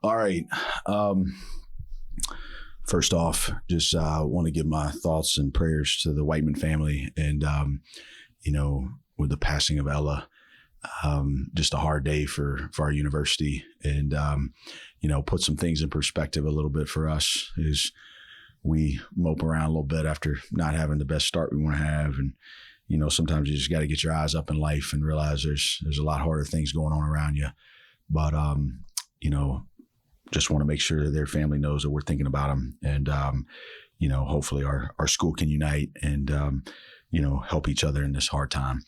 All right. First off, just want to give my thoughts and prayers to the Whiteman family. And, with the passing of Ella, just a hard day for our university. And, put some things in perspective a little bit for us is we mope around a little bit after not having the best start we want to have. And, sometimes you just got to get your eyes up in life and realize there's a lot harder things going on around you. But, just want to make sure that their family knows that we're thinking about them. And, hopefully our school can unite and, help each other in this hard time.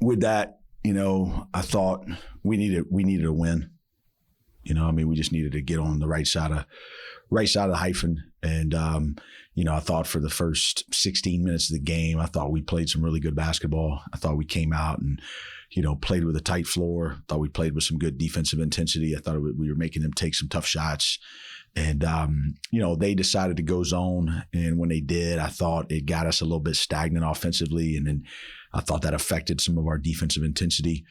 With that, I thought we needed a win. We just needed to get on the right side of the hyphen. And, I thought for the first 16 minutes of the game, I thought we played some really good basketball. I thought we came out and, played with a tight floor. Thought we played with some good defensive intensity. I thought we were making them take some tough shots. And, they decided to go zone. And when they did, I thought it got us a little bit stagnant offensively. And then I thought that affected some of our defensive intensity,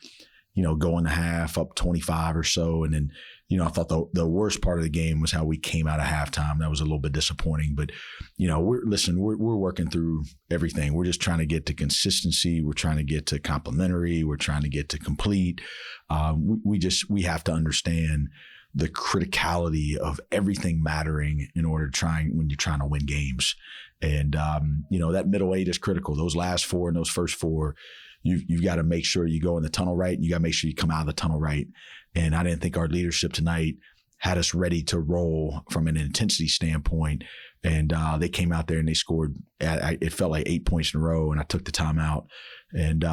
going the half up 25 or so. And then, I thought the worst part of the game was how we came out of halftime. That was a little bit disappointing. But, we're working through everything. We're just trying to get to consistency. We're trying to get to complementary. We're trying to get to complete. We have to understand the criticality of everything mattering in order when you're trying to win games. And, that middle eight is critical. Those last four and those first four, you've got to make sure you go in the tunnel right. And you got to make sure you come out of the tunnel right. And I didn't think our leadership tonight had us ready to roll from an intensity standpoint. And they came out there and they scored. It felt like 8 points in a row, and I took the timeout. And,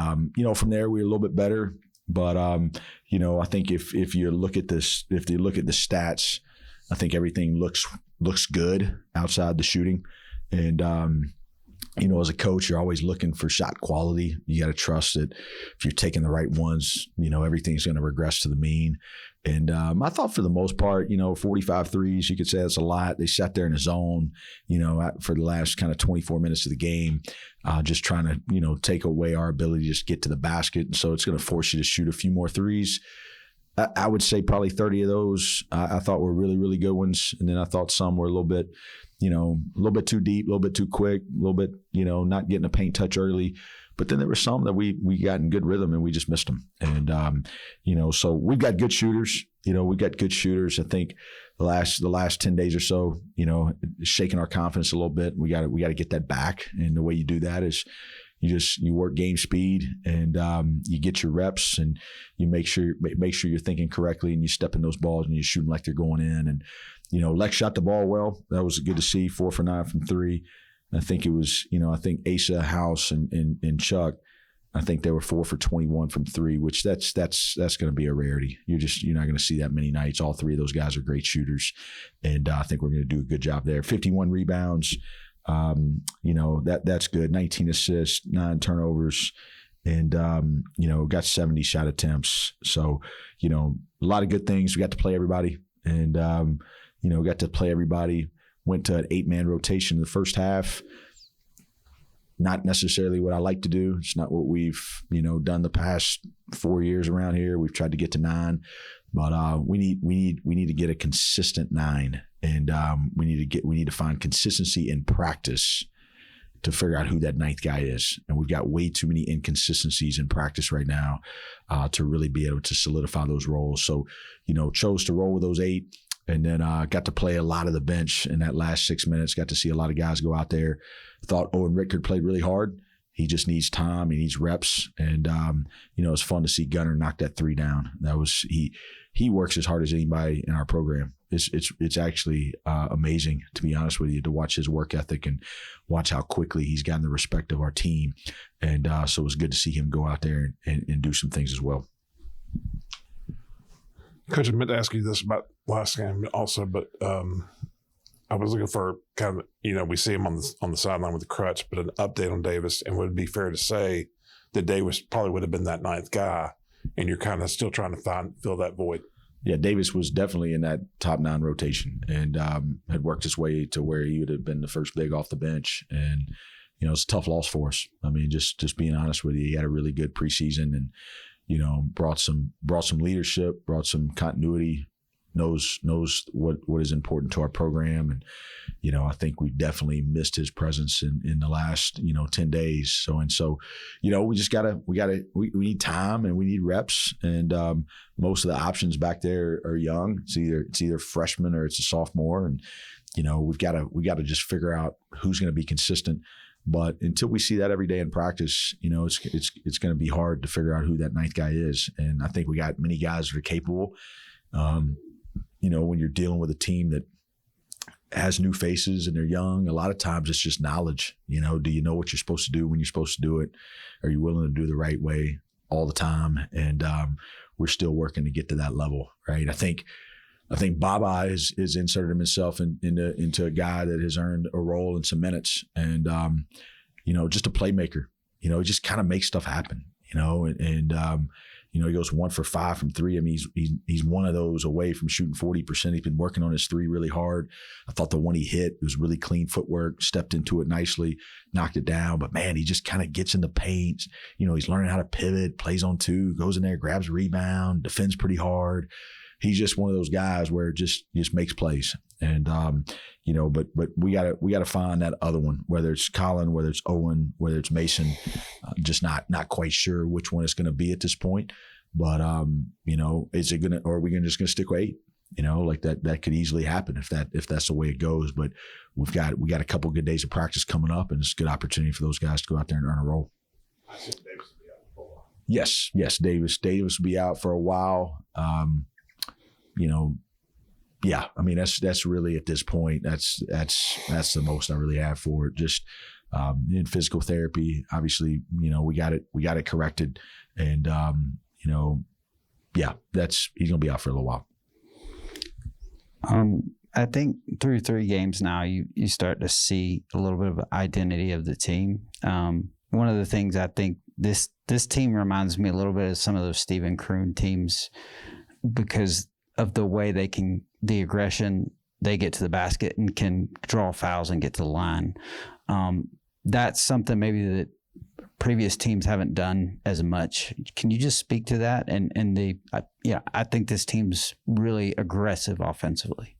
from there, we were a little bit better. But, I think if you look at this, if you look at the stats, I think everything looks good outside the shooting. And, as a coach, you're always looking for shot quality. You got to trust that if you're taking the right ones, everything's going to regress to the mean. And I thought for the most part, 45 threes, you could say that's a lot. They sat there in a zone, for the last kind of 24 minutes of the game, just trying to, take away our ability to just get to the basket. And so it's going to force you to shoot a few more threes. I would say probably 30 of those I thought were really, really good ones. And then I thought some were a little bit too deep, a little bit too quick, a little bit, not getting a paint touch early. But then there were some that we got in good rhythm and we just missed them. And, so we've got good shooters. We've got good shooters. I think the last 10 days or so, shaking our confidence a little bit. We got to get that back. And the way you do that is you work game speed and you get your reps and you make sure you're thinking correctly and you step in those balls and you shoot them like they're going in. And, Lex shot the ball well. That was good to see, 4 for 9 from 3. I think it was, I think Asa, House, and Chuck, I think they were 4 for 21 from 3, which that's going to be a rarity. You're not going to see that many nights. All 3 of those guys are great shooters, and I think we're going to do a good job there. 51 rebounds, that's good. 19 assists, 9 turnovers, and got 70 shot attempts. So a lot of good things. We got to play everybody, and got to play everybody. Went to an 8-man rotation in the first half. Not necessarily what I like to do. It's not what we've, done the past 4 years around here. We've tried to get to 9, but we need to get a consistent 9, and we need to find consistency in practice to figure out who that 9th guy is. And we've got way too many inconsistencies in practice right now to really be able to solidify those roles. So, chose to roll with those 8. And then got to play a lot of the bench in that last 6 minutes. Got to see a lot of guys go out there. Thought Owen Rickard played really hard. He just needs time. He needs reps. And, it's fun to see Gunner knock that 3 down. That was he works as hard as anybody in our program. It's actually amazing, to be honest with you, to watch his work ethic and watch how quickly he's gotten the respect of our team. And so it was good to see him go out there and do some things as well. Coach, I meant to ask you this about last game also, but I was looking for kind of, we see him on the sideline with the crutch, but an update on Davis. And would it be fair to say that Davis probably would have been that 9th guy, and you're kind of still trying to fill that void? Yeah, Davis was definitely in that top 9 rotation and had worked his way to where he would have been the first big off the bench. And, it's a tough loss for us. I mean, just being honest with you, he had a really good preseason and, brought some leadership, brought some continuity, knows what is important to our program. And, I think we've definitely missed his presence in the last, 10 days. So, we just we need time and we need reps. And most of the options back there are young. It's either freshman or it's a sophomore. And, we've got to just figure out who's going to be consistent. But until we see that every day in practice, it's going to be hard to figure out who that ninth guy is. And I think we got many guys that are capable. When you're dealing with a team that has new faces and they're young, a lot of times it's just knowledge. Do you know what you're supposed to do when you're supposed to do it? Are you willing to do the right way all the time? And we're still working to get to that level, right? I think Baba is inserted himself into a guy that has earned a role in some minutes, and just a playmaker. He just kind of makes stuff happen. He goes 1 for 5 from 3. I mean, he's one of those away from shooting 40%. He's been working on his 3 really hard. I thought the one he hit was really clean footwork, stepped into it nicely, knocked it down. But man, he just kind of gets in the paint. He's learning how to pivot, plays on 2, goes in there, grabs a rebound, defends pretty hard. He's just one of those guys where it just makes plays. And, but we gotta find that other one, whether it's Colin, whether it's Owen, whether it's Mason, just not quite sure which one it's going to be at this point. But, is it or are we just going to stick with 8? Like that could easily happen if that's the way it goes. But we got a couple good days of practice coming up, and it's a good opportunity for those guys to go out there and earn a role. Yes, Davis will be out for a while. Yeah, I mean, that's really at this point, that's the most I really have for it. Just in physical therapy, obviously, we got it corrected. And, he's going to be out for a little while. I think through 3 games now, you start to see a little bit of identity of the team. One of the things I think this team reminds me a little bit of some of those Stephen Kroon teams, because of the way the aggression, they get to the basket and can draw fouls and get to the line. That's something maybe that previous teams haven't done as much. Can you just speak to that? I think this team's really aggressive offensively.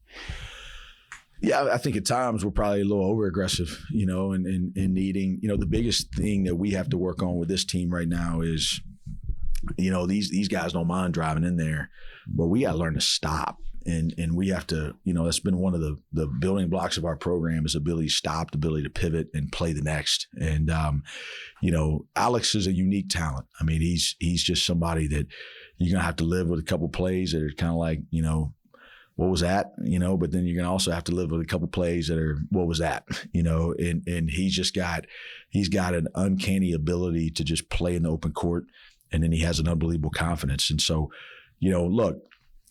Yeah, I think at times we're probably a little over aggressive, and needing, the biggest thing that we have to work on with this team right now is, these guys don't mind driving in there, but we got to learn to stop. And we have to, that's been one of the building blocks of our program is ability to stop, the ability to pivot and play the next. And, Alex is a unique talent. I mean, he's just somebody that you're going to have to live with a couple plays that are kind of like, what was that? But then you're going to also have to live with a couple plays that are, what was that? And he's got an uncanny ability to just play in the open court. And then he has an unbelievable confidence. And so, look,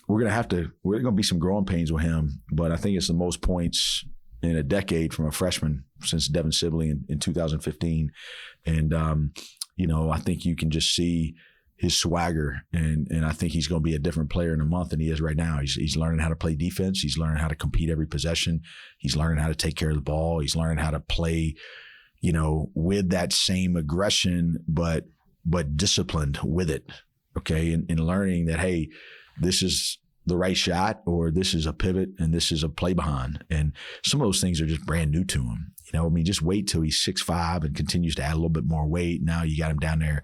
we're going to be some growing pains with him, but I think it's the most points in a decade from a freshman since Devin Sibley in 2015. And, I think you can just see his swagger, and I think he's going to be a different player in a month than he is right now. He's learning how to play defense. He's learning how to compete every possession. He's learning how to take care of the ball. He's learning how to play, with that same aggression, but disciplined with it. Okay. And learning that, hey, this is the right shot, or this is a pivot, and this is a play behind. And some of those things are just brand new to him. Just wait till he's 6'5" and continues to add a little bit more weight. Now you got him down there,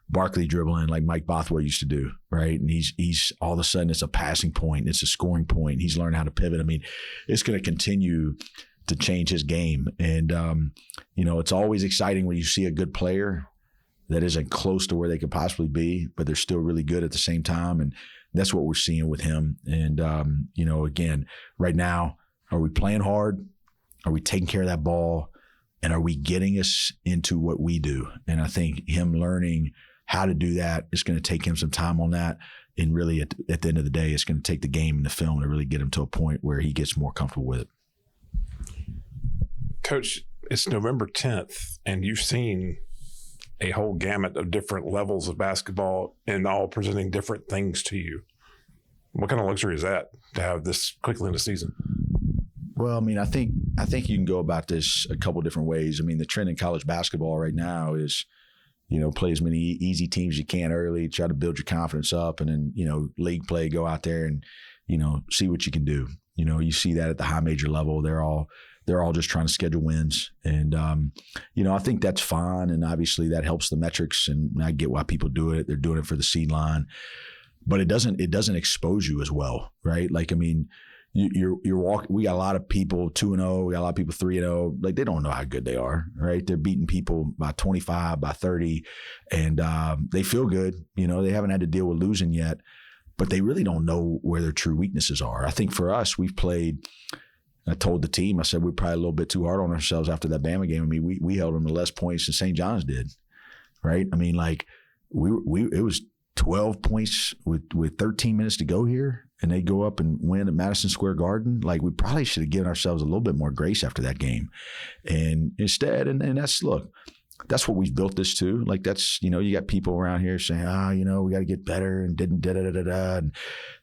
Barkley dribbling like Mike Bothwell used to do, right? And he's all of a sudden it's a passing point, it's a scoring point. He's learning how to pivot. I mean, it's going to continue to change his game. And, it's always exciting when you see a good player that isn't close to where they could possibly be, but they're still really good at the same time. And that's what we're seeing with him. And, again, right now, are we playing hard? Are we taking care of that ball? And are we getting us into what we do? And I think him learning how to do that is going to take him some time on that. And really, at the end of the day, it's going to take the game and the film to really get him to a point where he gets more comfortable with it. Coach, it's November 10th, and you've seen a whole gamut of different levels of basketball and all presenting different things to you. What kind of luxury is that to have this quickly in the season? Well, I mean, I think you can go about this a couple different ways. I mean, the trend in college basketball right now is, play as many easy teams as you can early, try to build your confidence up, and then, league play, go out there and, see what you can do. You see that at the high major level. They're all just trying to schedule wins. And, I think that's fine. And obviously that helps the metrics, and I get why people do it. They're doing it for the seed line, but it doesn't expose you as well. Right. Like, I mean, you're walking, we got a lot of people 2-0, we got a lot of people 3-0. Like, they don't know how good they are, right? They're beating people by 25, by 30, and they feel good. They haven't had to deal with losing yet, but they really don't know where their true weaknesses are. I think for us, we've played, I told the team, I said, we're probably a little bit too hard on ourselves after that Bama game. I mean, we held them to less points than St. John's did, right? I mean, like, it was 12 points with 13 minutes to go here, and they go up and win at Madison Square Garden. Like, we probably should have given ourselves a little bit more grace after that game. And instead, and that's what we've built this to. Like, that's, you got people around here saying, we got to get better and didn't da-da-da-da-da. And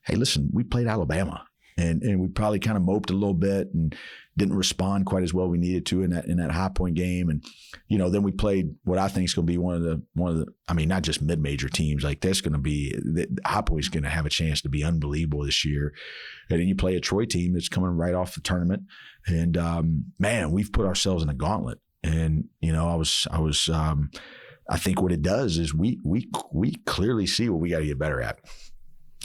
hey, listen, we played Alabama. And we probably kind of moped a little bit and didn't respond quite as well we needed to in that High Point game. And then we played what I think is going to be one of the I mean, not just mid-major teams. Like, there's going to be High Point's going to have a chance to be unbelievable this year. And then you play a Troy team that's coming right off the tournament. And man, we've put ourselves in a gauntlet. And I think what it does is we clearly see what we got to get better at.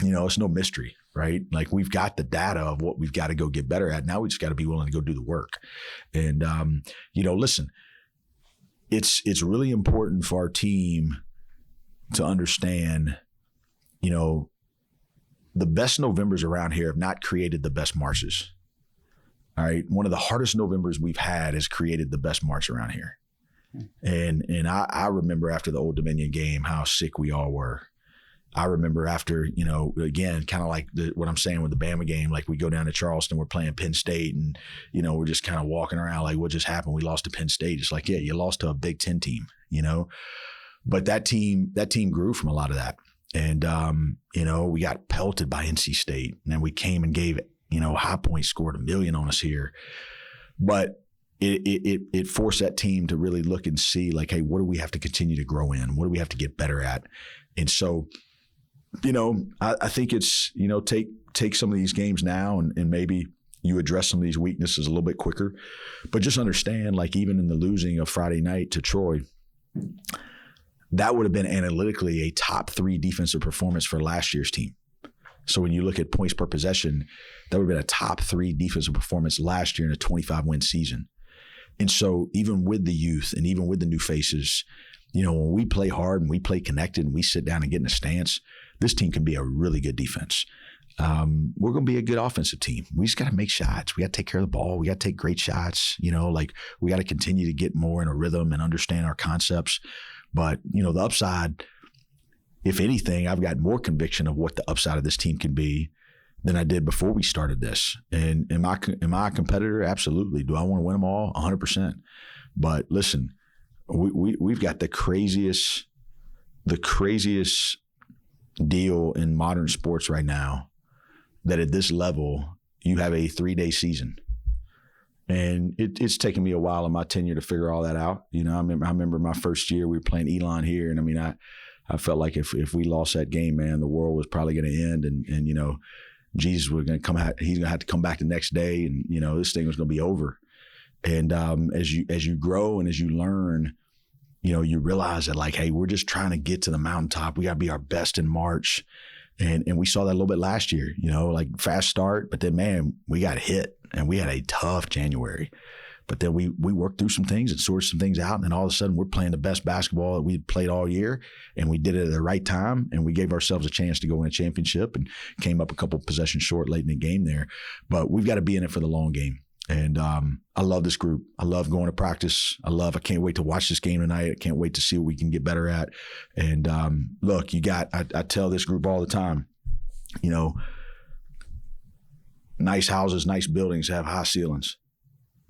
It's no mystery. Right? Like, we've got the data of what we've got to go get better at. Now we just got to be willing to go do the work. And, listen, it's really important for our team to understand, the best Novembers around here have not created the best Marches. All right. One of the hardest Novembers we've had has created the best March around here. And I remember after the Old Dominion game how sick we all were. I remember after, again, kind of like what I'm saying with the Bama game, like, we go down to Charleston, we're playing Penn State, and, we're just kind of walking around like, what just happened? We lost to Penn State. It's like, yeah, you lost to a Big Ten team, but that team grew from a lot of that. And, we got pelted by NC State, and then we came and gave, High Point scored 1 million on us here. But it forced that team to really look and see, like, hey, what do we have to continue to grow in? What do we have to get better at? And so, I think it's, take some of these games now and maybe you address some of these weaknesses a little bit quicker. But just understand, like, even in the losing of Friday night to Troy, that would have been analytically a top 3 defensive performance for last year's team. So when you look at points per possession, that would have been a top 3 defensive performance last year in a 25-win season. And so even with the youth and even with the new faces, when we play hard and we play connected and we sit down and get in a stance, this team can be a really good defense. We're going to be a good offensive team. We just got to make shots. We got to take care of the ball. We got to take great shots. We got to continue to get more in a rhythm and understand our concepts. But, the upside, if anything, I've got more conviction of what the upside of this team can be than I did before we started this. And am I a competitor? Absolutely. Do I want to win them all? 100%. But listen, we've got the craziest deal in modern sports right now, that at this level you have a 3-day season. And it's taken me a while in my tenure to figure all that out. I remember my first year we were playing Elon here, and I mean, I felt like if we lost that game, man, the world was probably going to end, and Jesus was going to come out. He's going to have to come back the next day, and this thing was going to be over. And as you grow and as you learn, you realize that, like, hey, we're just trying to get to the mountaintop. We got to be our best in March. And we saw that a little bit last year, like, fast start, but then, man, we got hit and we had a tough January. But then we worked through some things and sorted some things out. And then all of a sudden we're playing the best basketball that we'd played all year. And we did it at the right time. And we gave ourselves a chance to go win a championship and came up a couple possessions short late in the game there. But we've got to be in it for the long game. And I love this group. I love going to practice. I can't wait to watch this game tonight. I can't wait to see what we can get better at. And look, I tell this group all the time, nice houses, nice buildings have high ceilings.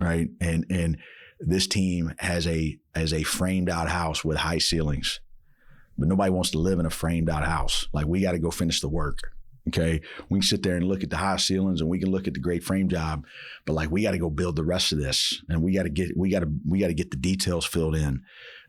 Right. And this team has a framed out house with high ceilings, but nobody wants to live in a framed out house. Like, we got to go finish the work. Okay. We can sit there and look at the high ceilings and we can look at the great frame job, but, like, we got to go build the rest of this, and we got to get the details filled in.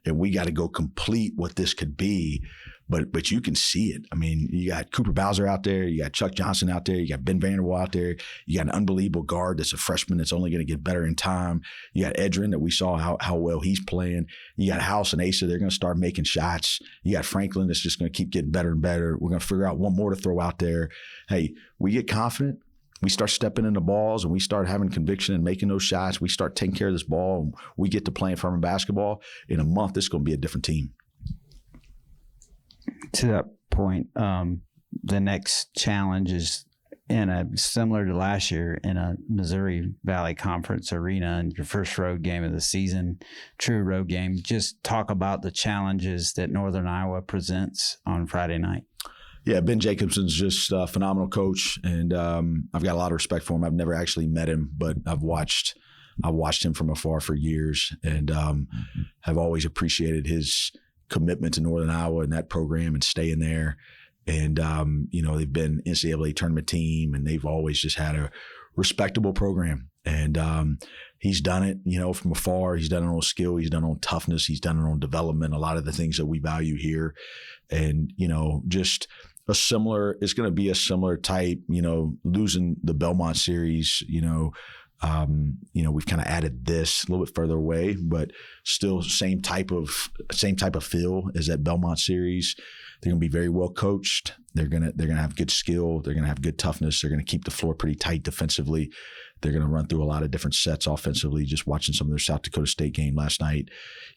and we got to go complete what this could be. But you can see it. I mean, you got Cooper Bowser out there, you got Chuck Johnson out there, you got Ben Vanderwall out there, you got an unbelievable guard that's a freshman that's only going to get better in time. You got Edrin that we saw how well he's playing. You got House and Asa, they're going to start making shots. You got Franklin that's just going to keep getting better and better. We're going to figure out one more to throw out there. Hey, we get confident. We start stepping in the balls and we start having conviction and making those shots. We start taking care of this ball. And we get to playing Furman basketball. In a month, it's going to be a different team. To that point, the next challenge is similar to last year in a Missouri Valley Conference arena, and your first road game of the season, true road game. Just talk about the challenges that Northern Iowa presents on Friday night. Yeah, Ben Jacobson's just a phenomenal coach, and I've got a lot of respect for him. I've never actually met him, but I've watched him from afar for years, and have always appreciated his commitment to Northern Iowa and that program and staying there. And, they've been NCAA tournament team, and they've always just had a respectable program. And he's done it, from afar. He's done it on skill. He's done it on toughness. He's done it on development, a lot of the things that we value here. And, just it's going to be a similar type, losing the Belmont series, we've kind of added this a little bit further away, but still same type of feel as that Belmont series. They're going to be very well coached. They're going to have good skill. They're going to have good toughness. They're going to keep the floor pretty tight defensively. They're going to run through a lot of different sets offensively. Just watching some of their South Dakota State game last night,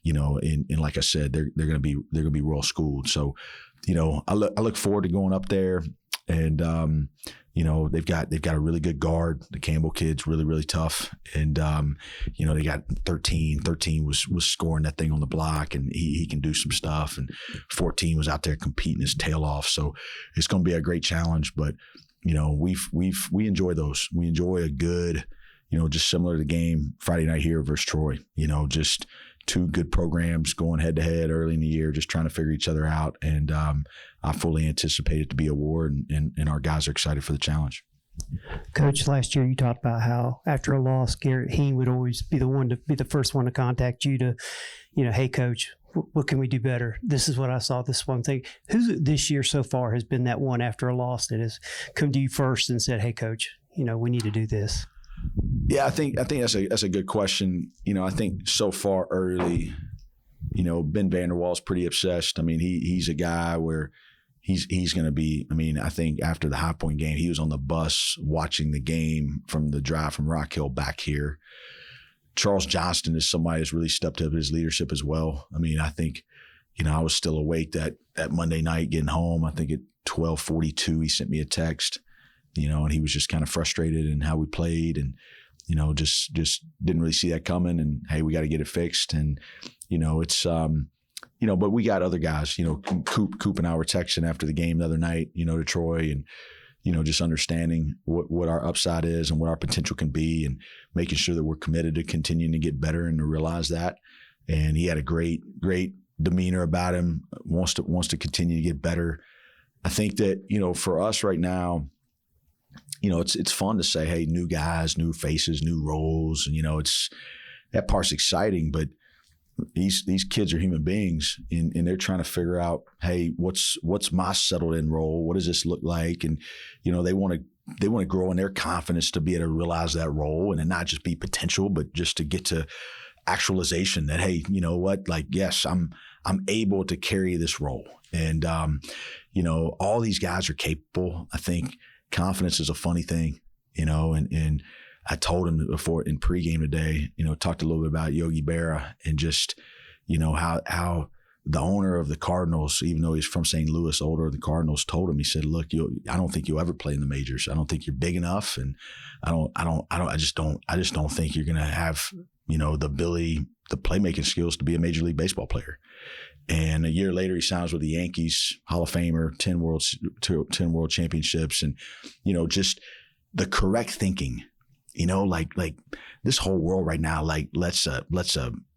and like I said, they're going to be well schooled. So, I look forward to going up there. And they've got a really good guard. The Campbell kid's really, really tough. And they got 13 was scoring that thing on the block, and he can do some stuff. And 14 was out there competing his tail off. So it's going to be a great challenge. But we enjoy those. We enjoy a good, just similar to the game Friday night here versus Troy. Just two good programs going head to head early in the year, just trying to figure each other out. And I fully anticipate it to be a war, and our guys are excited for the challenge. Coach, last year you talked about how after a loss, Garrett Heen would always be the first one to contact you to, hey, Coach, what can we do better? This is what I saw, this one thing. Who this year so far has been that one after a loss that has come to you first and said, hey, Coach, we need to do this? Yeah, I think that's a good question. I think so far early, Ben Vanderwall's pretty obsessed. I mean, he's a guy where he's going to be. I mean, I think after the High Point game, he was on the bus watching the game from the drive from Rock Hill back here. Charles Johnston is somebody that's really stepped up his leadership as well. I mean, I think, I was still awake that Monday night getting home. I think at 12:42, he sent me a text. And he was just kind of frustrated in how we played, and, just didn't really see that coming, and, hey, we got to get it fixed. And, it's, but we got other guys, Coop and I were texting after the game the other night, to Troy, and, just understanding what our upside is and what our potential can be, and making sure that we're committed to continuing to get better and to realize that. And he had a great demeanor about him, wants to continue to get better. I think that, for us right now, it's fun to say, hey, new guys, new faces, new roles. And, it's that part's exciting, but these kids are human beings, and they're trying to figure out, hey, what's my settled in role? What does this look like? And, they want to grow in their confidence to be able to realize that role, and not just be potential, but just to get to actualization that, hey, you know what? Like, yes, I'm able to carry this role. And, all these guys are capable. I think confidence is a funny thing, and I told him before in pregame today, talked a little bit about Yogi Berra, and just, how the owner of the Cardinals, even though he's from St. Louis, owner of the Cardinals, told him, he said, look, I don't think you'll ever play in the majors. I don't think you're big enough. And I just don't think you're going to have, the ability, the playmaking skills to be a Major League Baseball player. And a year later, he signs with the Yankees, Hall of Famer, 10 world championships. And, just the correct thinking, like this whole world right now, like let's a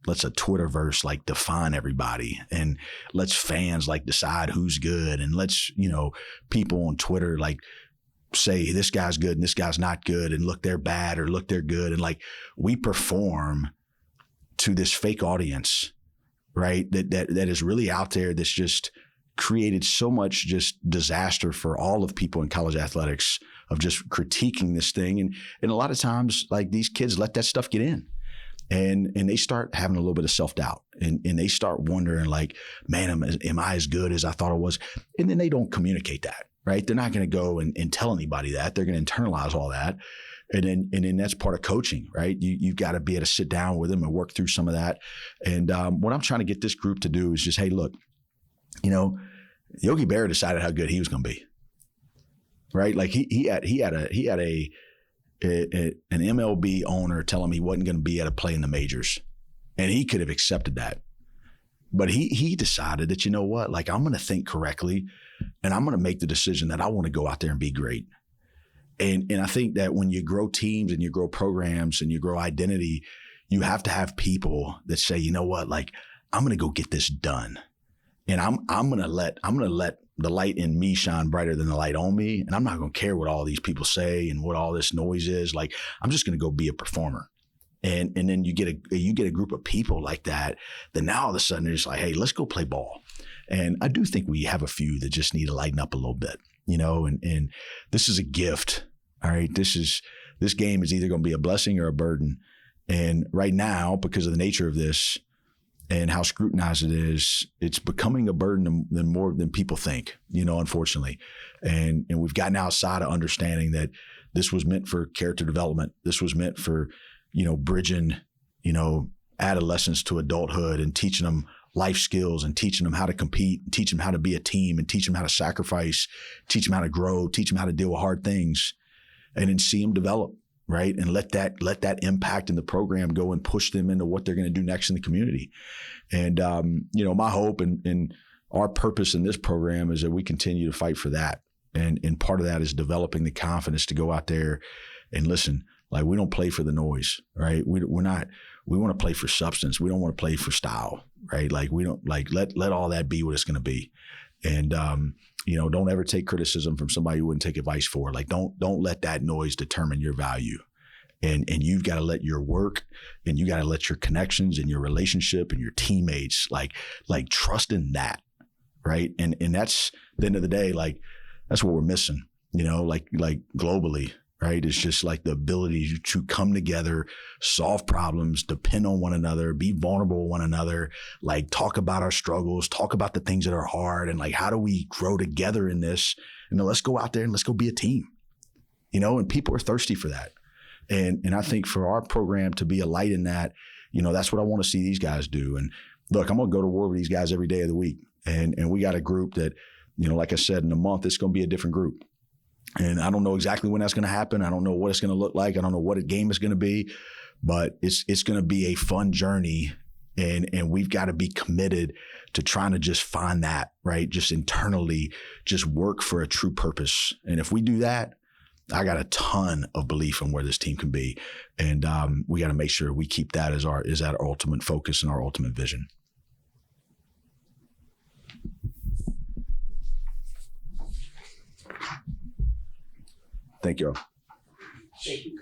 Twitterverse, like define everybody, and let's fans like decide who's good. And let's, people on Twitter, like say this guy's good and this guy's not good, and look, they're bad or look, they're good. And like we perform to this fake audience right? That is really out there. That's just created so much just disaster for all of people in college athletics of just critiquing this thing. And a lot of times, like, these kids let that stuff get in. And they start having a little bit of self-doubt, and they start wondering, like, man, am I as good as I thought I was? And then they don't communicate that, right? They're not going to go and tell anybody that. They're going to internalize all that. And then that's part of coaching, right? You've got to be able to sit down with them and work through some of that. And what I'm trying to get this group to do is just, hey, look, Yogi Berra decided how good he was going to be, right? Like he had an MLB owner tell him he wasn't going to be able to play in the majors, and he could have accepted that. But he decided that, you know what, like, I'm going to think correctly, and I'm going to make the decision that I want to go out there and be great. And I think that when you grow teams and you grow programs and you grow identity, you have to have people that say, you know what, like, I'm going to go get this done. And I'm going to let the light in me shine brighter than the light on me. And I'm not going to care what all these people say and what all this noise is. Like, I'm just going to go be a performer. And then you get a group of people like that now all of a sudden they're just like, hey, let's go play ball. And I do think we have a few that just need to lighten up a little bit, and this is a gift. All right. This game is either going to be a blessing or a burden. And right now, because of the nature of this and how scrutinized it is, it's becoming a burden than more than people think, unfortunately. And we've gotten outside of understanding that this was meant for character development. This was meant for, bridging, adolescence to adulthood and teaching them life skills and teaching them how to compete, and teach them how to be a team, and teach them how to sacrifice, teach them how to grow, teach them how to deal with hard things, and then see them develop, right? And let that impact in the program go and push them into what they're going to do next in the community. And, my hope and our purpose in this program is that we continue to fight for that. And part of that is developing the confidence to go out there and listen. Like, we don't play for the noise, right? We want to play for substance. We don't want to play for style, right? Like, we don't let all that be what it's going to be. And, don't ever take criticism from somebody you wouldn't take advice for. Like, don't let that noise determine your value. And you've got to let your work, and you got to let your connections and your relationship and your teammates, like trust in that, right? And that's, at the end of the day, like, that's what we're missing, like globally, right? It's just like the ability to come together, solve problems, depend on one another, be vulnerable with one another, like, talk about our struggles, talk about the things that are hard, and like, how do we grow together in this? And then let's go out there and let's go be a team, and people are thirsty for that. And I think for our program to be a light in that, that's what I want to see these guys do. And look, I'm going to go to war with these guys every day of the week. And we got a group that, like I said, in a month, it's going to be a different group. And I don't know exactly when that's going to happen. I don't know what it's going to look like. I don't know what a game is going to be, but it's going to be a fun journey. And we've got to be committed to trying to just find that, right? Just internally, just work for a true purpose. And if we do that, I got a ton of belief in where this team can be. And we got to make sure we keep that as our ultimate focus and our ultimate vision. Thank you all. Thank you.